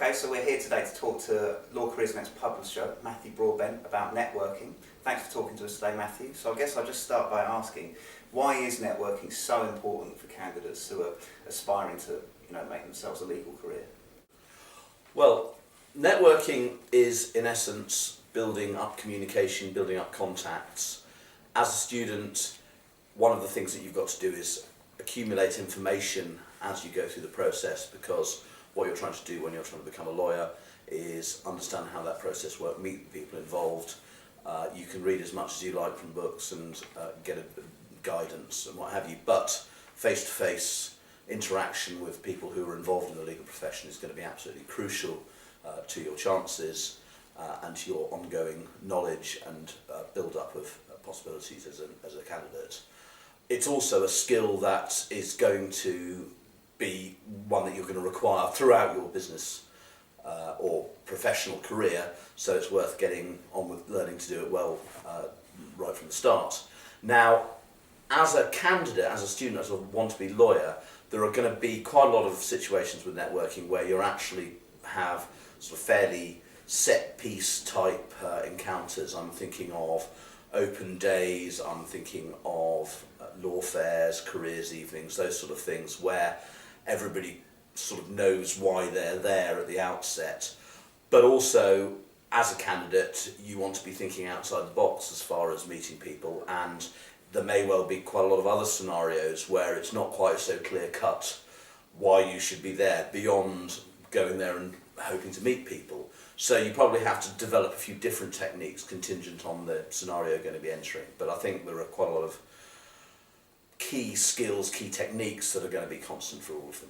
Okay, so we're here today to talk to Law Careers Next publisher, Matthew Broadbent, about networking. Thanks for talking to us today, Matthew. So I guess I'll just start by asking, why is networking so important for candidates who are aspiring to, make themselves a legal career? Well, networking is in essence building up communication, building up contacts. As a student, one of the things that you've got to do is accumulate information as you go through the process, because what you're trying to do when you're trying to become a lawyer is understand how that process works, meet the people involved. You can read as much as you like from books and get guidance and what have you, but face-to-face interaction with people who are involved in the legal profession is going to be absolutely crucial to your chances and to your ongoing knowledge and build-up of possibilities as a candidate. It's also a skill that is going to be one that you're going to require throughout your business or professional career, so it's worth getting on with learning to do it well right from the start. Now, as a candidate, as a student, as a want-to-be lawyer, there are going to be quite a lot of situations with networking where you actually have sort of fairly set-piece type encounters. I'm thinking of open days, I'm thinking of law fairs, careers evenings, those sort of things where everybody sort of knows why they're there at the outset. But also, as a candidate, you want to be thinking outside the box as far as meeting people, and there may well be quite a lot of other scenarios where it's not quite so clear-cut why you should be there, beyond going there and hoping to meet people. So you probably have to develop a few different techniques contingent on the scenario you're going to be entering. But I think there are quite a lot of key skills, key techniques that are going to be constant for all of them.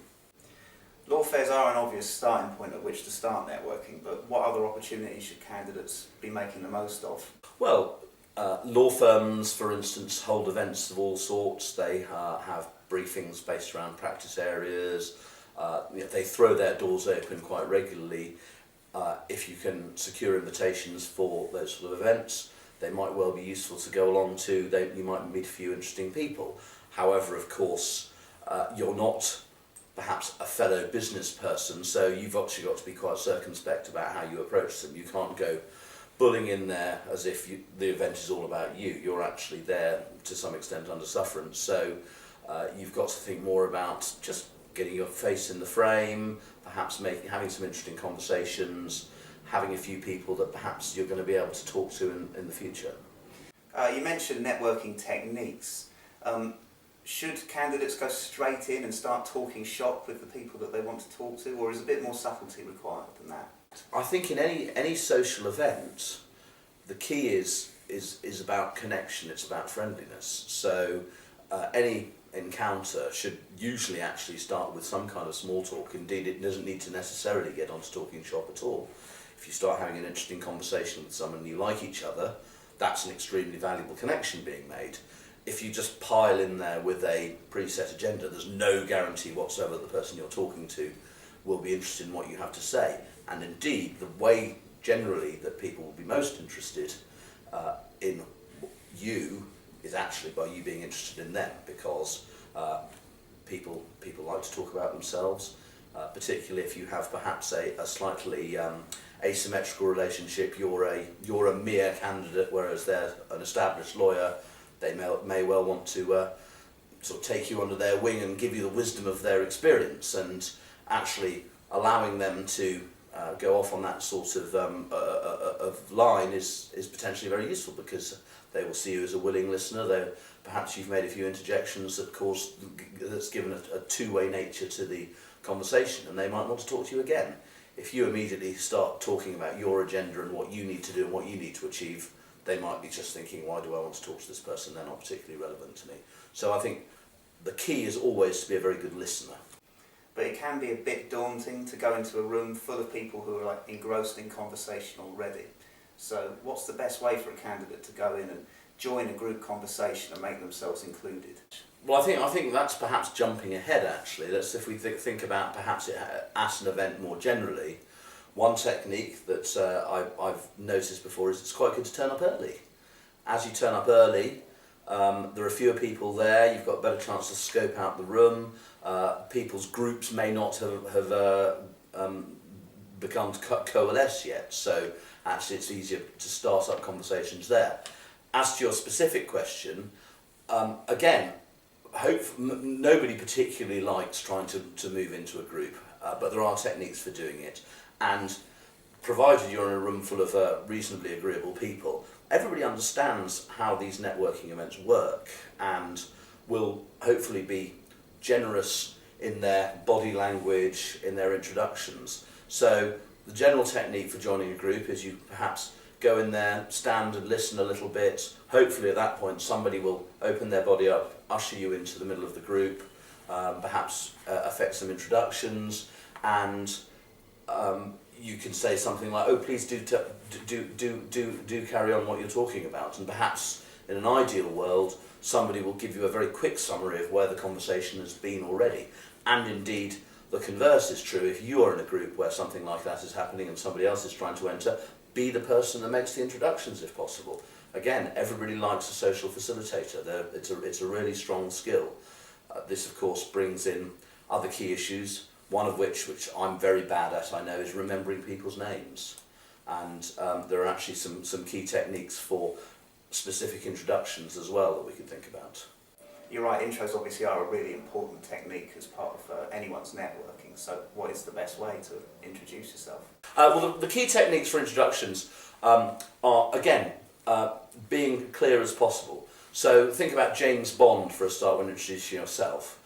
Law fairs are an obvious starting point at which to start networking, but what other opportunities should candidates be making the most of? Well, law firms, for instance, hold events of all sorts. They have briefings based around practice areas. They throw their doors open quite regularly. If you can secure invitations for those sort of events, they might well be useful to go along to. You might meet a few interesting people. However, of course, you're not perhaps a fellow business person, so you've actually got to be quite circumspect about how you approach them. You can't go bullying in there as if the event is all about you. You're actually there to some extent under sufferance, so you've got to think more about just getting your face in the frame, perhaps having some interesting conversations, having a few people that perhaps you're going to be able to talk to in the future. You mentioned networking techniques. Should candidates go straight in and start talking shop with the people that they want to talk to, or is a bit more subtlety required than that? I think in any social event, the key is about connection, it's about friendliness. So any encounter should usually actually start with some kind of small talk. Indeed, it doesn't need to necessarily get onto talking shop at all. If you start having an interesting conversation with someone and you like each other, that's an extremely valuable connection being made. If you just pile in there with a preset agenda, there's no guarantee whatsoever the person you're talking to will be interested in what you have to say. And indeed, the way generally that people will be most interested in you is actually by you being interested in them, because people like to talk about themselves, particularly if you have perhaps a slightly asymmetrical relationship. You're a mere candidate, whereas they're an established lawyer. They may well want to sort of take you under their wing and give you the wisdom of their experience, and actually allowing them to go off on that sort of line is potentially very useful, because they will see you as a willing listener. Perhaps you've made a few interjections that's given a two-way nature to the conversation, and they might want to talk to you again. If you immediately start talking about your agenda and what you need to do and what you need to achieve, they might be just thinking, why do I want to talk to this person? They're not particularly relevant to me. So I think the key is always to be a very good listener. But it can be a bit daunting to go into a room full of people who are engrossed in conversation already. So what's the best way for a candidate to go in and join a group conversation and make themselves included? Well, I think that's perhaps jumping ahead, actually. If we think about perhaps at an event more generally, one technique that I've noticed before is it's quite good to turn up early. As you turn up early, there are fewer people there, you've got a better chance to scope out the room. People's groups may not have begun to coalesce yet, so actually it's easier to start up conversations there. As to your specific question, again, nobody particularly likes trying to move into a group, but there are techniques for doing it, and provided you're in a room full of reasonably agreeable people, everybody understands how these networking events work and will hopefully be generous in their body language, in their introductions. So the general technique for joining a group is you perhaps go in there, stand and listen a little bit. Hopefully at that point somebody will open their body up, usher you into the middle of the group, perhaps affect some introductions, and you can say something like, "Oh, please do carry on what you're talking about," and perhaps in an ideal world somebody will give you a very quick summary of where the conversation has been already. And indeed the converse is true. If you are in a group where something like that is happening and somebody else is trying to enter, be the person that makes the introductions if possible. Again, everybody likes a social facilitator. It's a really strong skill. This of course brings in other key issues, one of which I'm very bad at, I know, is remembering people's names. And there are actually some key techniques for specific introductions as well that we can think about. You're right, intros obviously are a really important technique as part of anyone's networking, so what is the best way to introduce yourself? Well, the key techniques for introductions are, again, being clear as possible. So think about James Bond for a start when introducing yourself.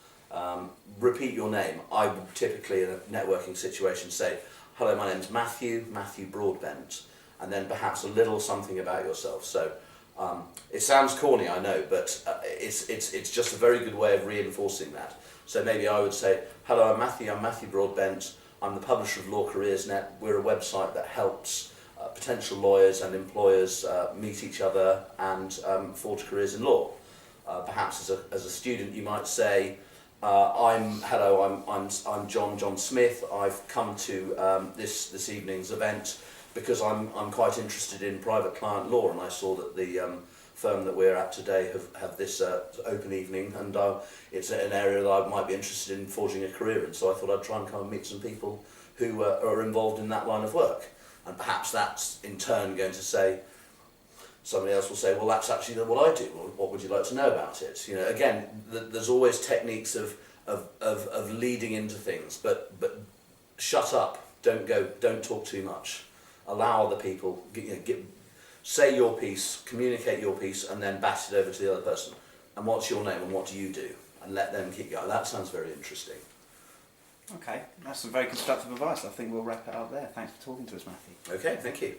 Repeat your name. I would typically in a networking situation say, "Hello, my name's Matthew Broadbent," and then perhaps a little something about yourself. So it sounds corny, I know, but it's just a very good way of reinforcing that. So maybe I would say, "Hello, I'm Matthew Broadbent. I'm the publisher of Law Careers Net. We're a website that helps potential lawyers and employers meet each other and forge careers in law." Perhaps as a student you might say, I'm John Smith. I've come to this evening's event because I'm quite interested in private client law, and I saw that the firm that we're at today have this open evening, and it's an area that I might be interested in forging a career in, so I thought I'd try and come and meet some people who are involved in that line of work. And perhaps that's in turn going to say, somebody else will say, "Well, that's actually what I do. Well, what would you like to know about it?" You know, again, there's always techniques of leading into things, but shut up, don't talk too much. Allow other people, say your piece, communicate your piece, and then bat it over to the other person. "And what's your name and what do you do?" And let them keep going. That sounds very interesting. Okay, that's some very constructive advice. I think we'll wrap it up there. Thanks for talking to us, Matthew. Okay, thank you.